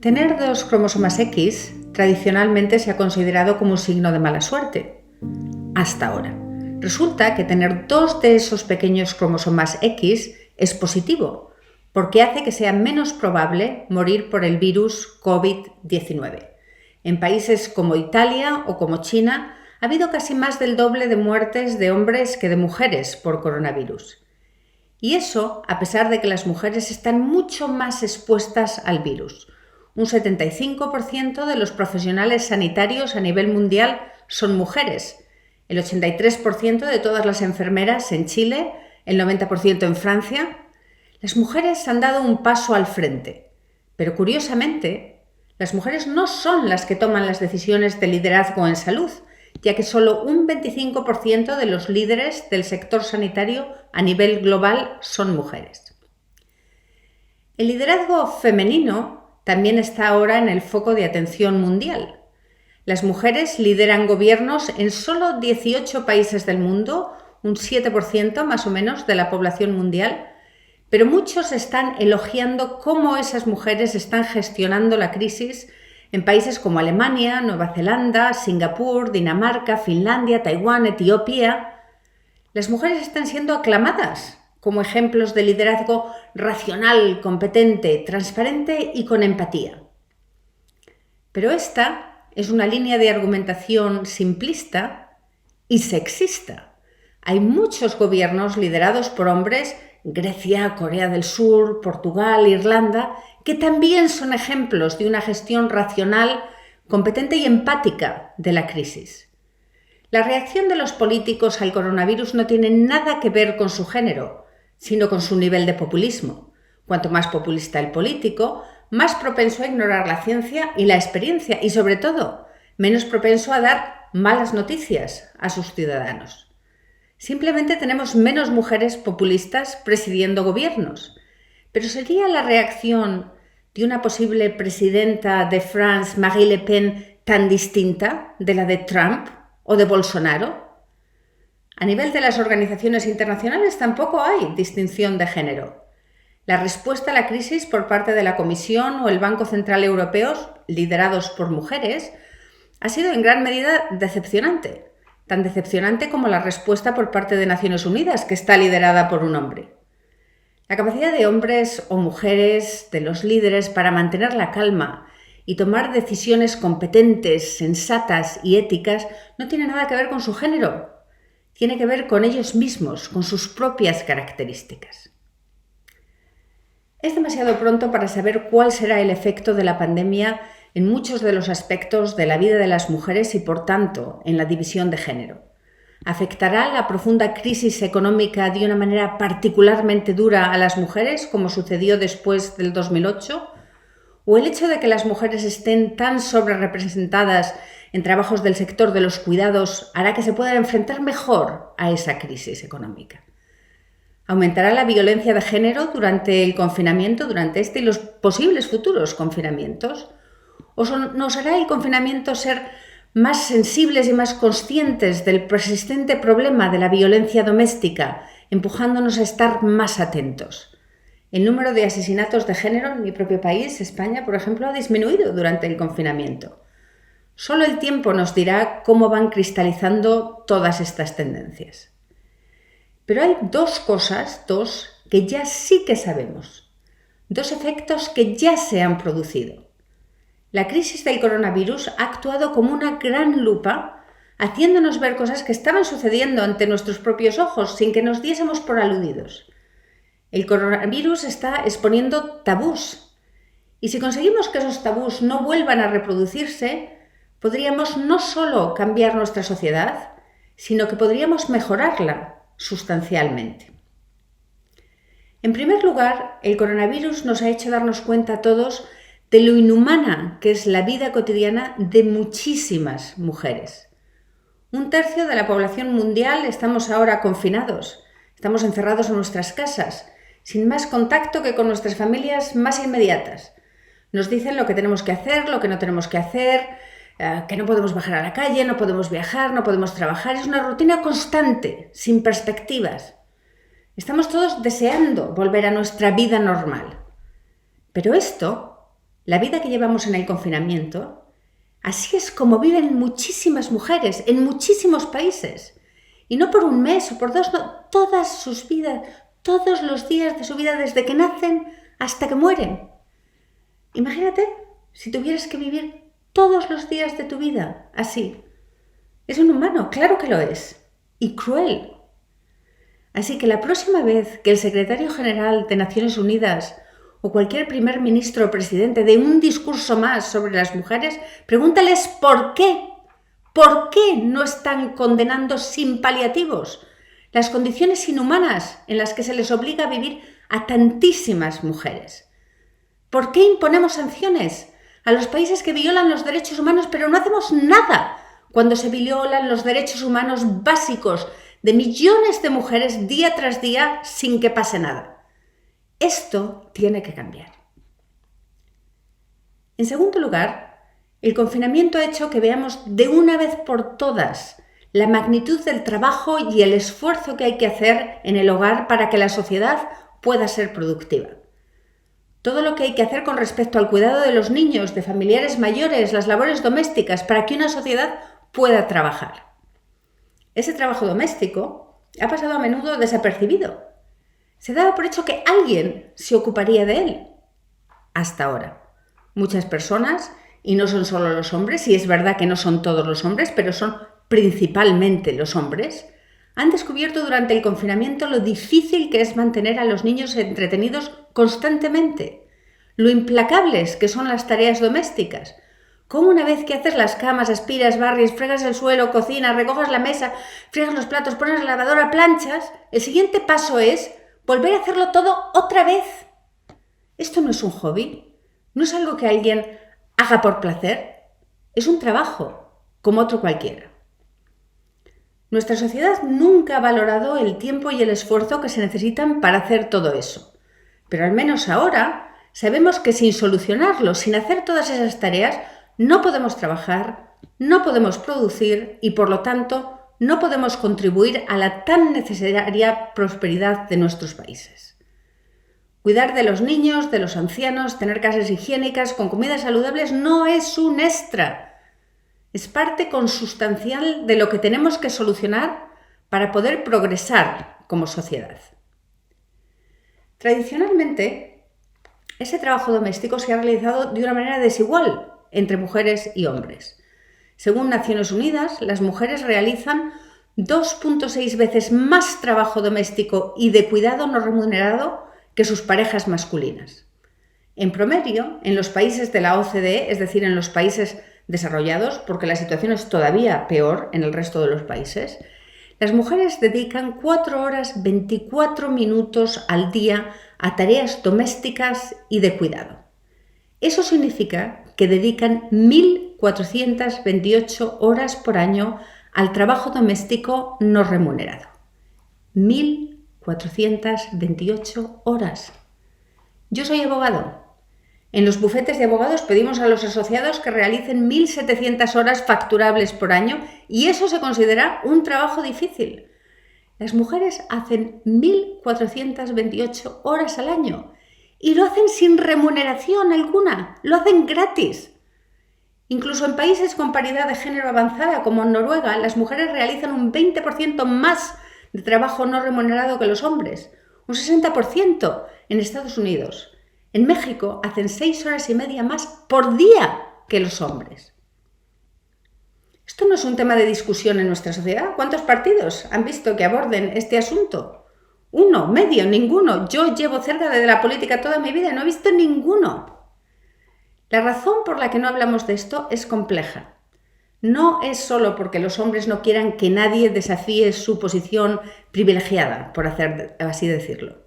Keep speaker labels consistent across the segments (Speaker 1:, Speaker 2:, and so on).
Speaker 1: Tener dos cromosomas X tradicionalmente se ha considerado como un signo de mala suerte. Hasta ahora. Resulta que tener dos de esos pequeños cromosomas X es positivo, porque hace que sea menos probable morir por el virus COVID-19. En países como Italia o como China ha habido casi más del doble de muertes de hombres que de mujeres por coronavirus. Y eso a pesar de que las mujeres están mucho más expuestas al virus. Un 75% de los profesionales sanitarios a nivel mundial son mujeres. El 83% de todas las enfermeras en Chile, el 90% en Francia. Las mujeres han dado un paso al frente, pero curiosamente, las mujeres no son las que toman las decisiones de liderazgo en salud, ya que solo un 25% de los líderes del sector sanitario a nivel global son mujeres. El liderazgo femenino también está ahora en el foco de atención mundial. Las mujeres lideran gobiernos en solo 18 países del mundo, un 7% más o menos de la población mundial, pero muchos están elogiando cómo esas mujeres están gestionando la crisis en países como Alemania, Nueva Zelanda, Singapur, Dinamarca, Finlandia, Taiwán, Etiopía. Las mujeres están siendo aclamadas como ejemplos de liderazgo racional, competente, transparente y con empatía. Pero esta es una línea de argumentación simplista y sexista. Hay muchos gobiernos liderados por hombres, Grecia, Corea del Sur, Portugal, Irlanda, que también son ejemplos de una gestión racional, competente y empática de la crisis. La reacción de los políticos al coronavirus no tiene nada que ver con su género, sino con su nivel de populismo. Cuanto más populista el político, más propenso a ignorar la ciencia y la experiencia y, sobre todo, menos propenso a dar malas noticias a sus ciudadanos. Simplemente tenemos menos mujeres populistas presidiendo gobiernos. Pero ¿sería la reacción de una posible presidenta de France, Marine Le Pen, tan distinta de la de Trump o de Bolsonaro? A nivel de las organizaciones internacionales tampoco hay distinción de género. La respuesta a la crisis por parte de la Comisión o el Banco Central Europeos, liderados por mujeres, ha sido en gran medida decepcionante, tan decepcionante como la respuesta por parte de Naciones Unidas, que está liderada por un hombre. La capacidad de hombres o mujeres, de los líderes, para mantener la calma y tomar decisiones competentes, sensatas y éticas no tiene nada que ver con su género. Tiene que ver con ellos mismos, con sus propias características. Es demasiado pronto para saber cuál será el efecto de la pandemia en muchos de los aspectos de la vida de las mujeres y, por tanto, en la división de género. ¿Afectará la profunda crisis económica de una manera particularmente dura a las mujeres, como sucedió después del 2008? ¿O el hecho de que las mujeres estén tan sobrerepresentadas en trabajos del sector de los cuidados hará que se puedan enfrentar mejor a esa crisis económica? ¿Aumentará la violencia de género durante el confinamiento, durante este y los posibles futuros confinamientos? ¿O nos hará el confinamiento ser más sensibles y más conscientes del persistente problema de la violencia doméstica, empujándonos a estar más atentos? El número de asesinatos de género en mi propio país, España, por ejemplo, ha disminuido durante el confinamiento. Solo el tiempo nos dirá cómo van cristalizando todas estas tendencias. Pero hay dos cosas, que ya sí que sabemos. Dos efectos que ya se han producido. La crisis del coronavirus ha actuado como una gran lupa, haciéndonos ver cosas que estaban sucediendo ante nuestros propios ojos sin que nos diésemos por aludidos. El coronavirus está exponiendo tabús. Y si conseguimos que esos tabús no vuelvan a reproducirse, podríamos no solo cambiar nuestra sociedad, sino que podríamos mejorarla sustancialmente. En primer lugar, el coronavirus nos ha hecho darnos cuenta a todos de lo inhumana que es la vida cotidiana de muchísimas mujeres. 1/3 de la población mundial estamos ahora confinados, estamos encerrados en nuestras casas, sin más contacto que con nuestras familias más inmediatas. Nos dicen lo que tenemos que hacer, lo que no tenemos que hacer, que no podemos bajar a la calle, no podemos viajar, no podemos trabajar. Es una rutina constante, sin perspectivas. Estamos todos deseando volver a nuestra vida normal. Pero esto la vida que llevamos en el confinamiento, así es como viven muchísimas mujeres en muchísimos países. Y no por un mes o por dos, no, todas sus vidas, todos los días de su vida desde que nacen hasta que mueren. Imagínate si tuvieras que vivir todos los días de tu vida así. Es inhumano, claro que lo es, y cruel. Así que la próxima vez que el secretario general de Naciones Unidas o cualquier primer ministro o presidente dé un discurso más sobre las mujeres, pregúntales por qué. ¿Por qué no están condenando sin paliativos las condiciones inhumanas en las que se les obliga a vivir a tantísimas mujeres? ¿Por qué imponemos sanciones a los países que violan los derechos humanos, pero no hacemos nada cuando se violan los derechos humanos básicos de millones de mujeres día tras día sin que pase nada? Esto tiene que cambiar. En segundo lugar, el confinamiento ha hecho que veamos de una vez por todas la magnitud del trabajo y el esfuerzo que hay que hacer en el hogar para que la sociedad pueda ser productiva. Todo lo que hay que hacer con respecto al cuidado de los niños, de familiares mayores, las labores domésticas, para que una sociedad pueda trabajar. Ese trabajo doméstico ha pasado a menudo desapercibido. Se daba por hecho que alguien se ocuparía de él. Hasta ahora. Muchas personas, y no son solo los hombres, y es verdad que no son todos los hombres, pero son principalmente los hombres, han descubierto durante el confinamiento lo difícil que es mantener a los niños entretenidos constantemente, lo implacables que son las tareas domésticas. Cómo una vez que haces las camas, aspiras, barres, fregas el suelo, cocinas, recoges la mesa, friegas los platos, pones la lavadora, planchas, el siguiente paso es volver a hacerlo todo otra vez. Esto no es un hobby, no es algo que alguien haga por placer, es un trabajo, como otro cualquiera. Nuestra sociedad nunca ha valorado el tiempo y el esfuerzo que se necesitan para hacer todo eso, pero al menos ahora sabemos que sin solucionarlo, sin hacer todas esas tareas, no podemos trabajar, no podemos producir y, por lo tanto, no podemos contribuir a la tan necesaria prosperidad de nuestros países. Cuidar de los niños, de los ancianos, tener casas higiénicas con comidas saludables no es un extra. Es parte consustancial de lo que tenemos que solucionar para poder progresar como sociedad. Tradicionalmente, ese trabajo doméstico se ha realizado de una manera desigual entre mujeres y hombres. Según Naciones Unidas, las mujeres realizan 2.6 veces más trabajo doméstico y de cuidado no remunerado que sus parejas masculinas. En promedio, en los países de la OCDE, es decir, en los países desarrollados, porque la situación es todavía peor en el resto de los países, las mujeres dedican 4 horas 24 minutos al día a tareas domésticas y de cuidado. Eso significa que dedican 1.428 horas por año al trabajo doméstico no remunerado. 1.428 horas. Yo soy abogado. En los bufetes de abogados pedimos a los asociados que realicen 1.700 horas facturables por año y eso se considera un trabajo difícil. Las mujeres hacen 1.428 horas al año y lo hacen sin remuneración alguna, lo hacen gratis. Incluso en países con paridad de género avanzada como en Noruega, las mujeres realizan un 20% más de trabajo no remunerado que los hombres, un 60% en Estados Unidos. En México hacen 6 horas y media más por día que los hombres. Esto no es un tema de discusión en nuestra sociedad. ¿Cuántos partidos han visto que aborden este asunto? Uno, medio, ninguno. Yo llevo cerca de la política toda mi vida y no he visto ninguno. La razón por la que no hablamos de esto es compleja. No es solo porque los hombres no quieran que nadie desafíe su posición privilegiada, por así decirlo.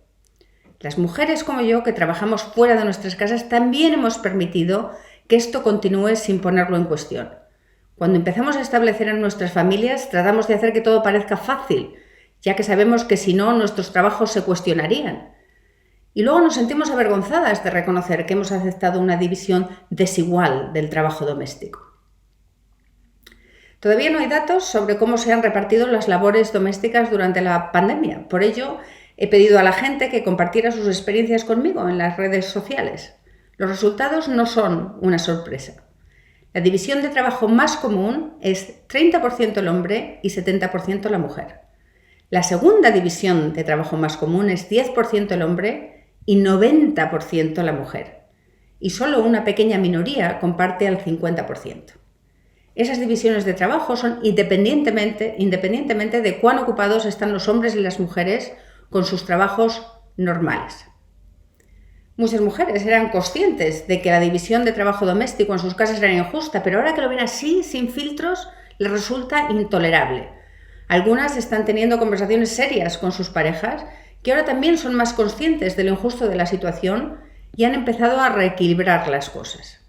Speaker 1: Las mujeres como yo, que trabajamos fuera de nuestras casas, también hemos permitido que esto continúe sin ponerlo en cuestión. Cuando empezamos a establecer en nuestras familias, tratamos de hacer que todo parezca fácil, ya que sabemos que si no, nuestros trabajos se cuestionarían. Y luego nos sentimos avergonzadas de reconocer que hemos aceptado una división desigual del trabajo doméstico. Todavía no hay datos sobre cómo se han repartido las labores domésticas durante la pandemia. Por ello, he pedido a la gente que compartiera sus experiencias conmigo en las redes sociales. Los resultados no son una sorpresa. La división de trabajo más común es 30% el hombre y 70% la mujer. La segunda división de trabajo más común es 10% el hombre y 90% la mujer. Y solo una pequeña minoría comparte al 50%. Esas divisiones de trabajo son independientemente de cuán ocupados están los hombres y las mujeres con sus trabajos normales. Muchas mujeres eran conscientes de que la división de trabajo doméstico en sus casas era injusta, pero ahora que lo ven así, sin filtros, les resulta intolerable. Algunas están teniendo conversaciones serias con sus parejas, que ahora también son más conscientes de lo injusto de la situación y han empezado a reequilibrar las cosas.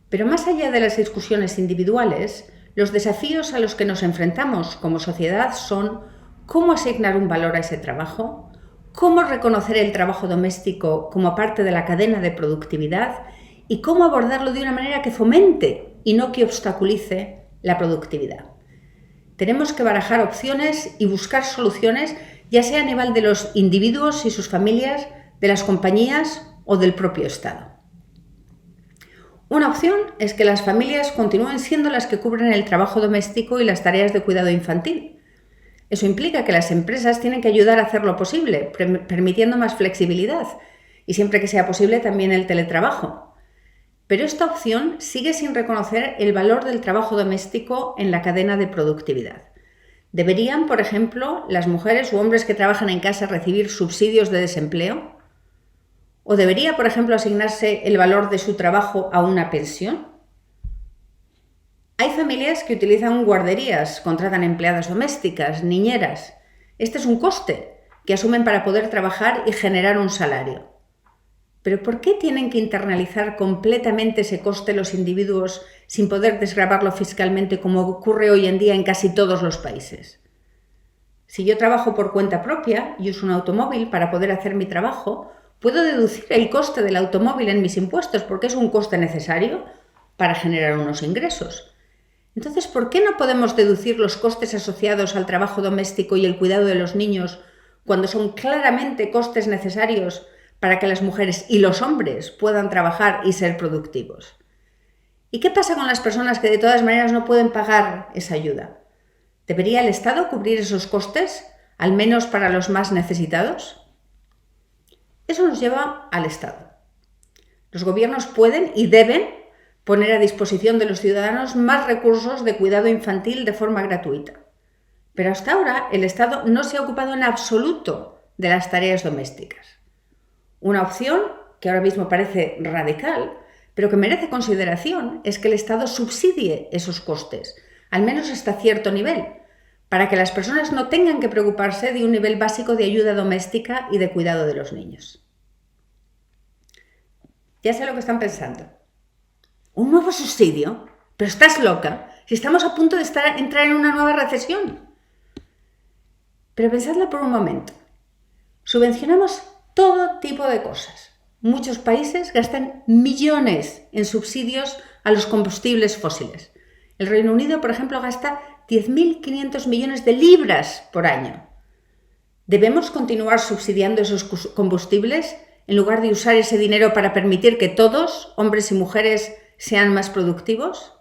Speaker 1: Pero más allá de las discusiones individuales, los desafíos a los que nos enfrentamos como sociedad son cómo asignar un valor a ese trabajo, cómo reconocer el trabajo doméstico como parte de la cadena de productividad y cómo abordarlo de una manera que fomente y no que obstaculice la productividad. Tenemos que barajar opciones y buscar soluciones, ya sea a nivel de los individuos y sus familias, de las compañías o del propio Estado. Una opción es que las familias continúen siendo las que cubren el trabajo doméstico y las tareas de cuidado infantil. Eso implica que las empresas tienen que ayudar a hacer lo posible, permitiendo más flexibilidad y siempre que sea posible también el teletrabajo. Pero esta opción sigue sin reconocer el valor del trabajo doméstico en la cadena de productividad. ¿Deberían, por ejemplo, las mujeres u hombres que trabajan en casa recibir subsidios de desempleo? ¿O debería, por ejemplo, asignarse el valor de su trabajo a una pensión? Hay familias que utilizan guarderías, contratan empleadas domésticas, niñeras. Este es un coste que asumen para poder trabajar y generar un salario. ¿Pero por qué tienen que internalizar completamente ese coste los individuos sin poder desgravarlo fiscalmente como ocurre hoy en día en casi todos los países? Si yo trabajo por cuenta propia y uso un automóvil para poder hacer mi trabajo, puedo deducir el coste del automóvil en mis impuestos porque es un coste necesario para generar unos ingresos. Entonces, ¿por qué no podemos deducir los costes asociados al trabajo doméstico y el cuidado de los niños cuando son claramente costes necesarios para que las mujeres y los hombres puedan trabajar y ser productivos? ¿Y qué pasa con las personas que de todas maneras no pueden pagar esa ayuda? ¿Debería el Estado cubrir esos costes, al menos para los más necesitados? Eso nos lleva al Estado. Los gobiernos pueden y deben poner a disposición de los ciudadanos más recursos de cuidado infantil de forma gratuita. Pero hasta ahora el Estado no se ha ocupado en absoluto de las tareas domésticas. Una opción, que ahora mismo parece radical, pero que merece consideración, es que el Estado subsidie esos costes, al menos hasta cierto nivel, para que las personas no tengan que preocuparse de un nivel básico de ayuda doméstica y de cuidado de los niños. Ya sé lo que están pensando. ¿Un nuevo subsidio? ¿Pero estás loca? Si estamos a punto de entrar en una nueva recesión. Pero pensadlo por un momento. Subvencionamos todo tipo de cosas. Muchos países gastan millones en subsidios a los combustibles fósiles. El Reino Unido, por ejemplo, gasta 10.500 millones de libras por año. ¿Debemos continuar subsidiando esos combustibles en lugar de usar ese dinero para permitir que todos, hombres y mujeres, sean más productivos?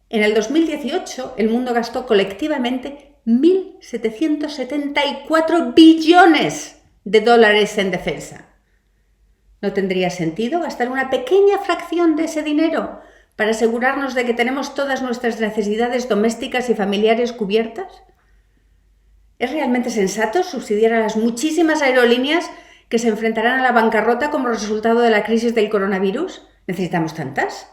Speaker 1: En el 2018, el mundo gastó colectivamente 1.774 billones de dólares en defensa. ¿No tendría sentido gastar una pequeña fracción de ese dinero para asegurarnos de que tenemos todas nuestras necesidades domésticas y familiares cubiertas? ¿Es realmente sensato subsidiar a las muchísimas aerolíneas que se enfrentarán a la bancarrota como resultado de la crisis del coronavirus? ¿Necesitamos tantas?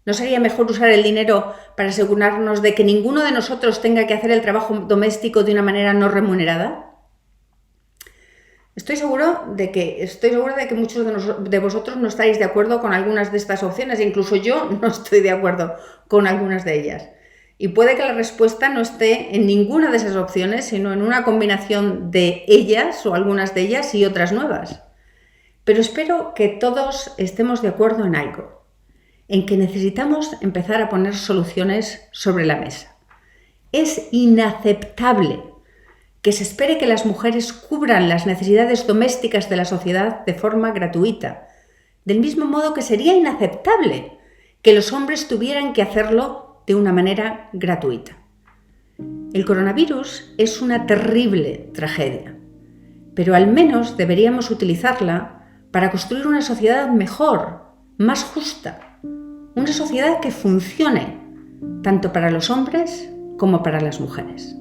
Speaker 1: ¿No sería mejor usar el dinero para asegurarnos de que ninguno de nosotros tenga que hacer el trabajo doméstico de una manera no remunerada? Estoy segura de que muchos de vosotros no estáis de acuerdo con algunas de estas opciones, e incluso yo no estoy de acuerdo con algunas de ellas. Y puede que la respuesta no esté en ninguna de esas opciones, sino en una combinación de ellas o algunas de ellas y otras nuevas. Pero espero que todos estemos de acuerdo en algo, en que necesitamos empezar a poner soluciones sobre la mesa. Es inaceptable que se espere que las mujeres cubran las necesidades domésticas de la sociedad de forma gratuita, Del mismo modo que sería inaceptable que los hombres tuvieran que hacerlo de una manera gratuita. El coronavirus es una terrible tragedia, pero al menos deberíamos utilizarla para construir una sociedad mejor, más justa, una sociedad que funcione tanto para los hombres como para las mujeres.